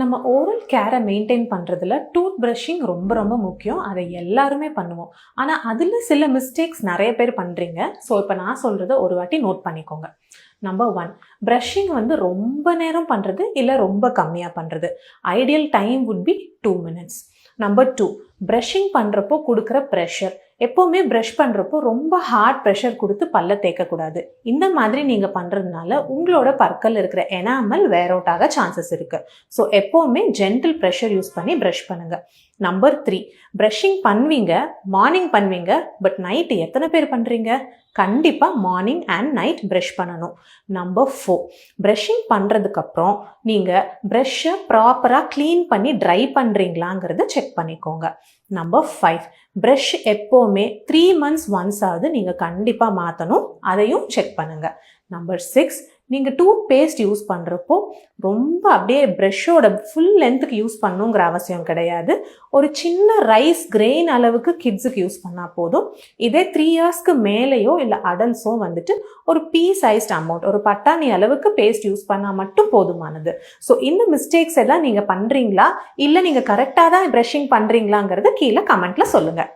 நம்ம oral கேரை maintain பண்ணுறதுல tooth brushing ரொம்ப ரொம்ப முக்கியம். அதை எல்லாருமே பண்ணுவோம். ஆனால் அதில் சில மிஸ்டேக்ஸ் நிறைய பேர் பண்ணுறீங்க. ஸோ இப்போ நான் சொல்கிறத ஒரு வாட்டி நோட் பண்ணிக்கோங்க. நம்பர் 1, ப்ரஷிங் வந்து ரொம்ப நேரம் பண்ணுறது இல்லை ரொம்ப கம்மியாக பண்ணுறது. Ideal time would be 2 minutes. Number 2, brushing பண்ணுறப்போ கொடுக்குற ப்ரெஷர். எப்போவுமே ப்ரஷ் பண்ணுறப்போ ரொம்ப ஹார்ட் ப்ரெஷர் கொடுத்து பல்ல தேய்க்கக்கூடாது. இந்த மாதிரி நீங்கள் பண்ணுறதுனால உங்களோட பற்கள் இருக்கிற எனாமல் வேர் அவுட் ஆக சான்சஸ் இருக்குது. ஸோ எப்போவுமே ஜென்டில் ப்ரெஷர் யூஸ் பண்ணி ப்ரஷ் பண்ணுங்கள். நம்பர் 3, ப்ரஷிங் பண்ணுவீங்க, மார்னிங் பண்ணுவீங்க, பட் நைட்டு எத்தனை பேர் பண்ணுறீங்க? கண்டிப்பாக மார்னிங் அண்ட் நைட் ப்ரஷ் பண்ணணும். நம்பர் 4, ப்ரஷிங் பண்ணுறதுக்கப்புறம் நீங்கள் ப்ரஷ்ஷை ப்ராப்பராக க்ளீன் பண்ணி ட்ரை பண்ணுறீங்களாங்கிறத செக் பண்ணிக்கோங்க. நம்பர் 5, ப்ரஷ் எப்போவுமே 3 months once ஆகுது நீங்கள் கண்டிப்பாக மாற்றணும். அதையும் செக் பண்ணுங்கள். நம்பர் 6, நீங்கள் டூத் பேஸ்ட் யூஸ் பண்ணுறப்போ ரொம்ப அப்படியே ப்ரஷ்ஷோட ஃபுல் லென்த்துக்கு யூஸ் பண்ணணுங்கிற அவசியம் கிடையாது. ஒரு சின்ன ரைஸ் கிரெயின் அளவுக்கு கிட்ஸுக்கு யூஸ் பண்ணால் போதும். இதே 3 yearsக்கு மேலேயோ இல்லை அடல்ட்ஸோ வந்துட்டு ஒரு பீ சைஸ்ட் அமௌண்ட், ஒரு பட்டாணி அளவுக்கு பேஸ்ட் யூஸ் பண்ணால் மட்டும் போதுமானது. ஸோ இந்த மிஸ்டேக்ஸ் எல்லாம் நீங்கள் பண்ணுறீங்களா இல்லை நீங்கள் கரெக்டாக தான் ப்ரஷிங் பண்ணுறீங்களாங்கிறத கீழே கமெண்ட்டில் சொல்லுங்கள்.